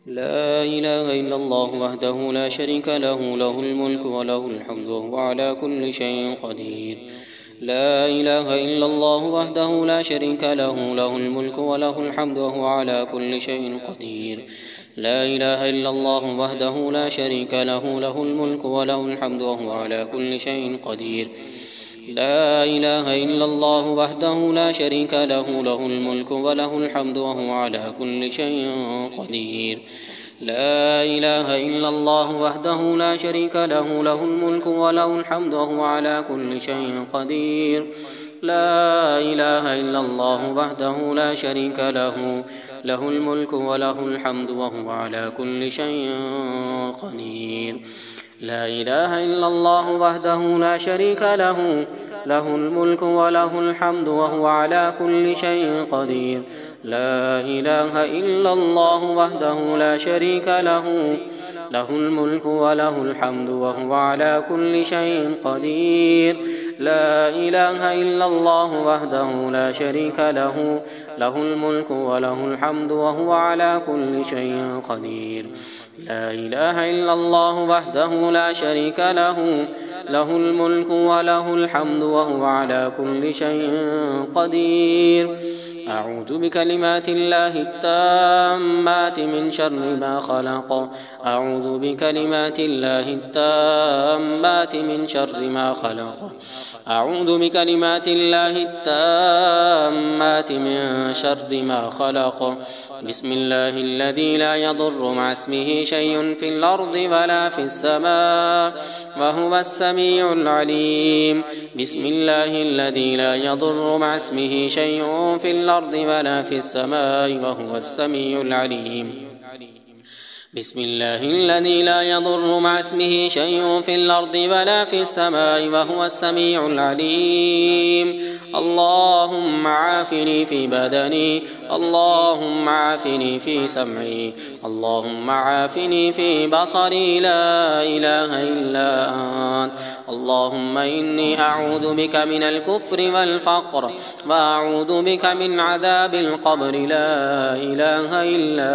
لا إله إلا الله وحده لا شريك له، له الملك وله الحمد وهو على كل شيء قدير. لا إله إلا الله وحده لا شريك له، له الملك وله الحمد وهو على كل شيء قدير. لا إله إلا الله وحده لا شريك له، له الملك وله الحمد وهو على كل شيء قدير. لا إله إلا الله وحده لا شريك له، له الملك وله الحمد وهو على كل شيء قدير. لا إله إلا الله وحده لا شريك له، له الملك وله الحمد وهو على كل شيء قدير. لا إله إلا الله وحده لا شريك له، له الملك وله الحمد وهو على كل شيء قدير. لا إله إلا الله وحده لا شريك له، له الملك وله الحمد وهو على كل شيء قدير. لا إله إلا الله وحده لا شريك له، له الملك وله الحمد وهو على كل شيء قدير. لا إله إلا الله وحده لا شريك له، له الملك وله الحمد وهو على كل شيء قدير. لا إله إلا الله وحده لا شريك له، له الملك وله الحمد وهو على كل شيء قدير. أعوذ بكلمات الله التامات من شر ما خلق. أعوذ بكلمات الله التامات من شر ما خلق. أعوذ بكلمات الله التامات من شر ما خلق. بسم الله الذي لا يضر مع اسمه شيء في الأرض ولا في السماء وهو السميع العليم. بسم الله الذي لا يضر مع اسمه شيء في الأرض ولا في السماء وهو السميع العليم. بسم الله الذي لا يضر مع اسمه شيء في الأرض ولا في السماء وهو السميع العليم. اللهم عافني في بدني، اللهم عافني في سمعي، اللهم عافني في بصري. لا إله إلا أنت. اللهم إني أعوذ بك من الكفر والفقر، وأعوذ بك من عذاب القبر. لا إله إلا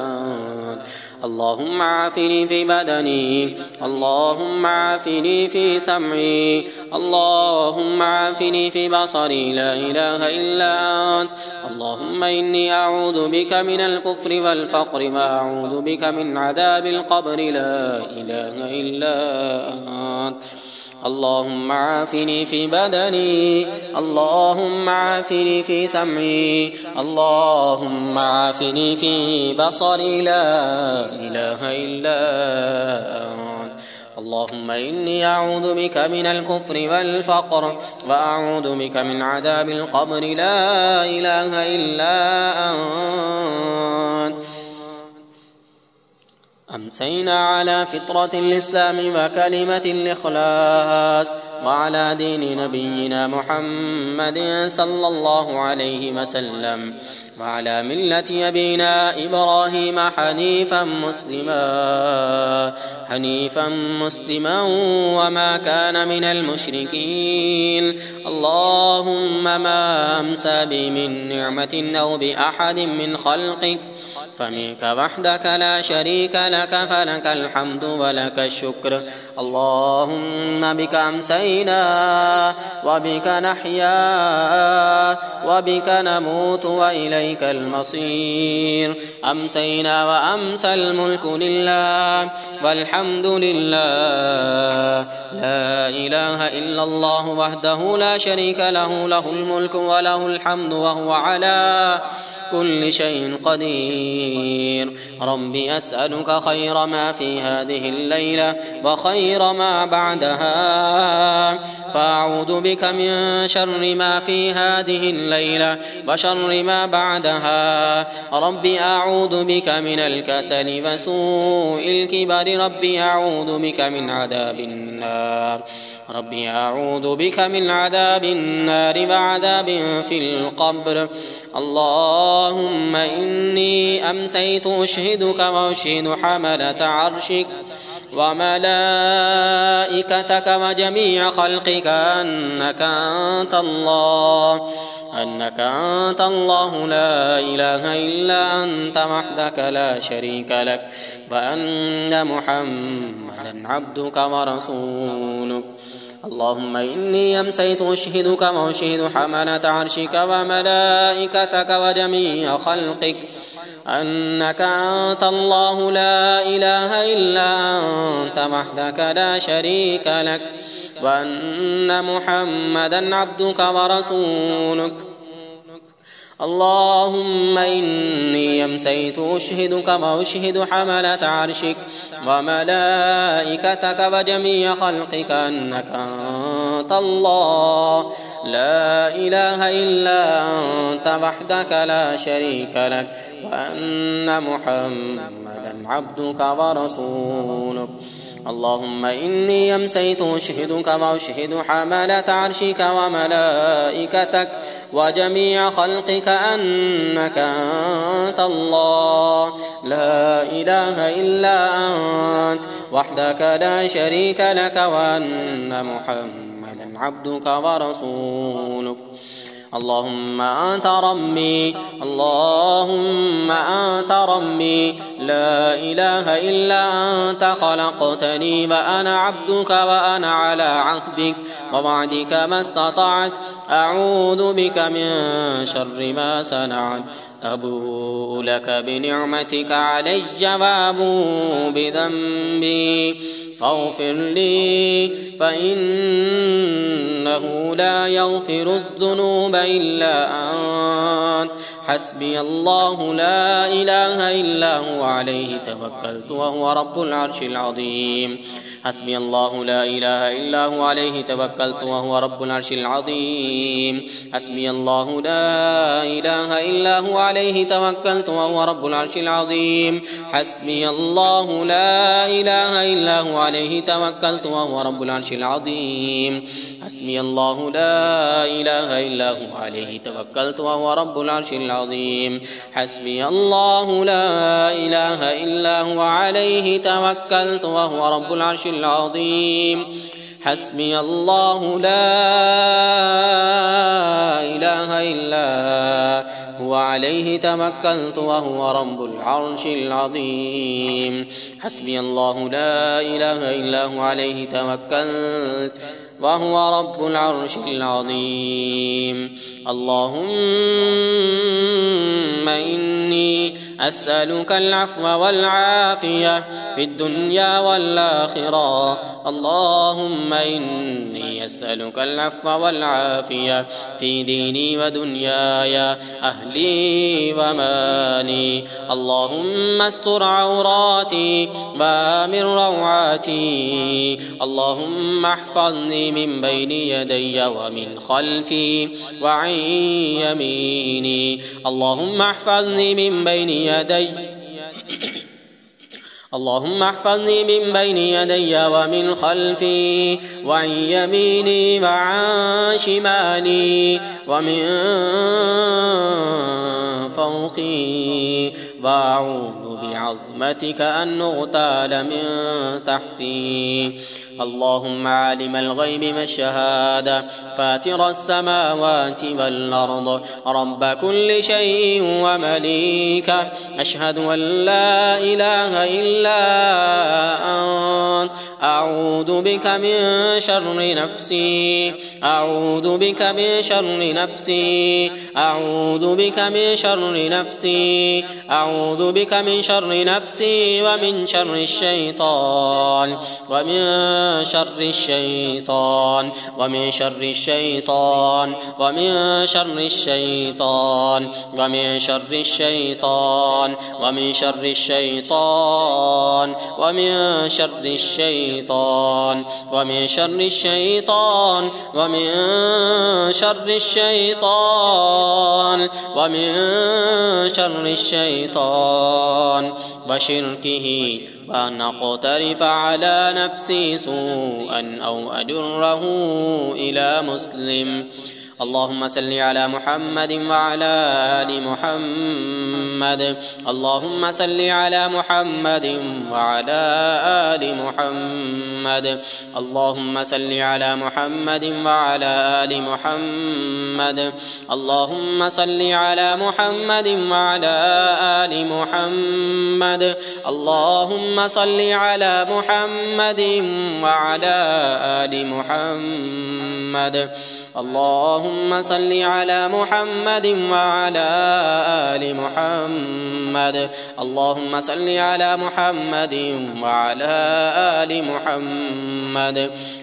أنت. اللهم عافني في بدني، اللهم عافني في سمعي، اللهم عافني في بصري. لا إله إلا أنت. اللهم إني أعوذ بك من الكفر والفقر، وأعوذ بك من عذاب القبر. لا إله إلا أنت. اللهم عافني في بدني، اللهم عافني في سمعي، اللهم عافني في بصري. لا إله إلا أنت. اللهم إني أعوذ بك من الكفر والفقر، وأعوذ بك من عذاب القبر. لا إله إلا أنت. أمسينا على فطرة الإسلام وكلمة الإخلاص، وعلى دين نبينا محمد صلى الله عليه وسلم، وعلى ملة أبينا إبراهيم حنيفا مسلما وما كان من المشركين. اللهم ما أمسى بي من نعمة أو بأحد من خلقك فمنك وحدك لا شريك لك، فلك الحمد ولك الشكر. اللهم بك أمسينا وبك نحيا وبك نموت وإليك المصير. أمسينا وأمسى الملك لله والحمد لله. لا إله إلا الله وحده لا شريك له، له الملك وله الحمد وهو على كل شيء قدير. ربي أسألك خير ما في هذه الليلة وخير ما بعدها، فأعوذ بك من شر ما في هذه الليلة وشر ما بعدها. ربي أعوذ بك من الكسل وسوء الكبر. ربي أعوذ بك من عذاب النار. ربي أعوذ بك من عذاب النار وعذاب في القبر. اللهم إني أمسيت أشهدك وأشهد حملة عرشك وملائكتك وجميع خلقك أنك أنت الله لا إله إلا أنت وحدك لا شريك لك وأن محمدا عبدك ورسولك. اللهم إني أمسيت أشهدك وأشهد حملة عرشك وملائكتك وجميع خلقك أنك أنت الله لا إله إلا أنت وحدك لا شريك لك وأن محمدا عبدك ورسولك. اللهم إني أمسيت أشهدك وأشهد حملة عرشك وملائكتك وجميع خلقك أنك أنت الله لا إله إلا أنت وحدك لا شريك لك وأن محمدا عبدك ورسولك. اللهم إني أمسيت أشهدك وأشهد حملة عرشك وملائكتك وجميع خلقك أنك أنت الله لا إله إلا أنت وحدك لا شريك لك وأن محمدا عبدك ورسولك. اللهم أنت ربي لا إله إلا أنت خلقتني وأنا عبدك وأنا على عهدك ووعدك ما استطعت أعوذ بك من شر ما صنعت أبوء لك بنعمتك علي وأبوء بذنبي فاغفر لي فإنه لا يغفر الذنوب إلا أنت حسبي الله لا إله إلا هو عليه توكلت وهو رب العرش العظيم. حسبي الله لا إله إلا هو عليه توكلت وهو رب العرش العظيم. حسبي الله لا إله إلا هو عليه توكلت وهو رب العرش العظيم. حسبي الله لا إله إلا هو عليه توكلت وهو رب العرش العظيم. حسبي الله لا إله إلا هو عليه توكلت وهو رب العرش العظيم. حسبي الله لا إله إلا هو عليه توكلت وهو رب العرش العظيم. حسبي الله لا إله إلا هو عليه توكلت وهو رب العرش العظيم. حسبي الله لا إله إلا هو عليه توكلت وهو رب العرش العظيم. اللهم إني أسألك العفو والعافية في الدنيا والآخرة. اللهم إني أسألك العفو والعافية في ديني ودنياي أهلي ومالي. اللهم استر عوراتي وآمن روعاتي. اللهم احفظني من بين يدي ومن خلفي وعن يميني. اللهم احفظني من بين يدي اللهم احفظني من بين يدي ومن خلفي وعن يميني وعن شمالي ومن فوقي وأعوذ بعظمتك أن أغتال من تحتي. اللهم عالم الغيب والشهادة فاتر السماوات والأرض رب كل شيء ومليكه أشهد أن لا إله إلا أنت أعوذ بك من شر نفسي. أعوذ بك من شر نفسي. أعوذ بك من شر نفسي. أعوذ بك من شر نفسي ومن شر الشيطان ومن شر الشيطان ومن شر الشيطان ومن شر الشيطان ومن شر الشيطان ومن شر الشيطان ومن شر الشيطان ومن شر الشيطان ومن شر الشيطان ومن شر الشيطان وشركه وأن أقترف على نفسي سوءا أو أجره إلى مسلم. اللهم صل على محمد وعلى آل محمد. اللهم صل على محمد وعلى آل محمد. اللهم صل على محمد وعلى آل محمد. اللهم صل على محمد وعلى آل محمد. اللهم صل على محمد وعلى آل محمد. اللهم صل على محمد وعلى آل محمد. اللهم صل على محمد وعلى آل محمد.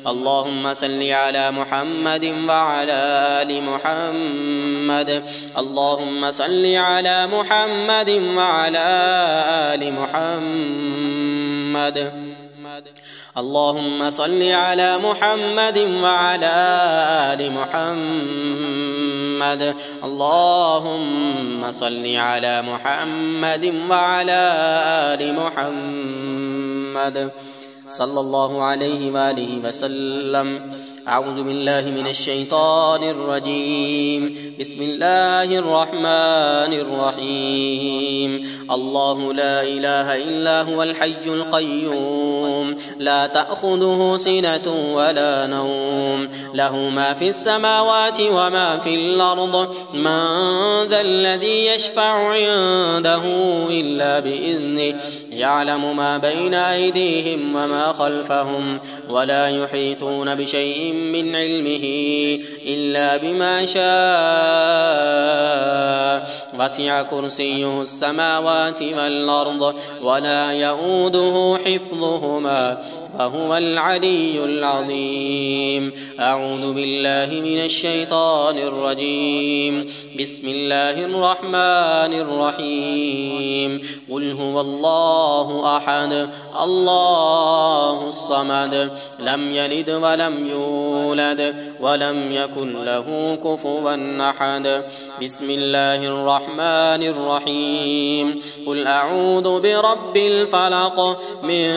اللهم صل على محمد وعلى آل محمد. اللهم صل على محمد وعلى آل محمد. اللهم صل على محمد وعلى آل محمد. اللهم صل على محمد وعلى آل محمد صلى الله عليه وآله وسلم. أعوذ بالله من الشيطان الرجيم. بسم الله الرحمن الرحيم. الله لا إله إلا هو الحي القيوم لا تأخذه سنة ولا نوم له ما في السماوات وما في الأرض. من ذا الذي يشفع عنده إلا بإذنه يعلم ما بين أيديهم وما خلفهم ولا يحيطون بشيء من علمه إلا بما شاء. وسع كرسيه السماوات والأرض ولا يؤوده حفظهما وهو العلي العظيم. أعوذ بالله من الشيطان الرجيم. بسم الله الرحمن الرحيم. قل هو الله أحد الله الصمد لم يلد ولم يولد ولم يكن له كفوا أحد. بسم الله الرحمن الرحيم. قل أعوذ برب الفلق من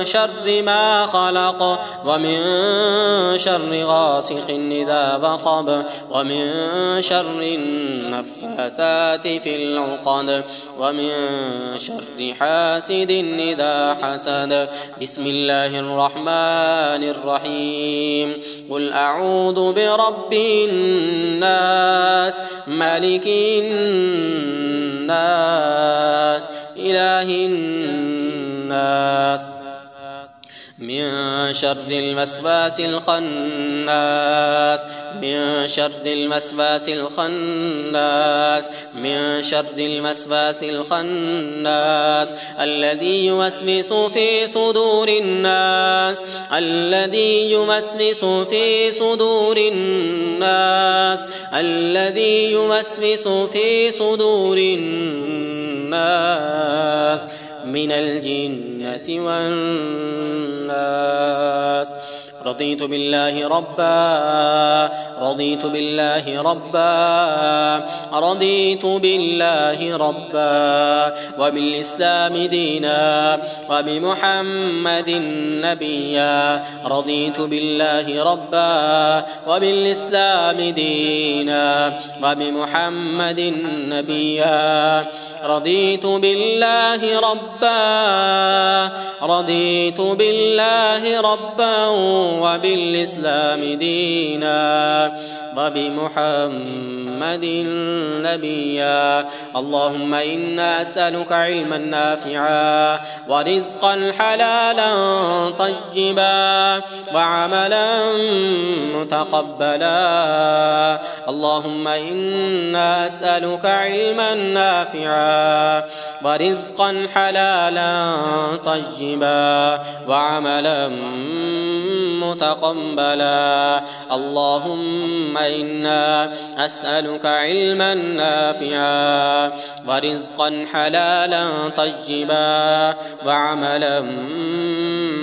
شر ما خلق ومن شر غاسق إذا وقب ومن شر النفاثات في العقد ومن شر حاسد إذا حسد. بسم الله الرحمن الرحيم. قل أعوذ برب الناس ملك الناس إله الناس من شر الوسواس الخناس من شر الوسواس الخناس من شر الوسواس الخناس الذي يوسوس في صدور الناس الذي يوسوس في صدور الناس الذي يوسوس في صدور الناس من الجنة والناس. رضيت بالله ربا رضيت بالله ربا رضيت بالله ربا وبالإسلام دينا وبمحمد نبيا. رضيت بالله ربا وبالإسلام دينا وبمحمد نبيا. رضيت بالله ربا رضيت بالله ربا وبالإسلام دينا وبمحمد نبيا. اللهم إنا أسألك علما نافعا ورزقا حلالا طيبا وعملا متقبلا. اللهم إنا أسألك علما نافعا ورزقا حلالا طيبا وعملا متقبلا. اللهم إنا أسألك علما نافعا ورزقا حلالا طيبا وعملا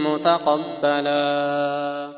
متقبلا.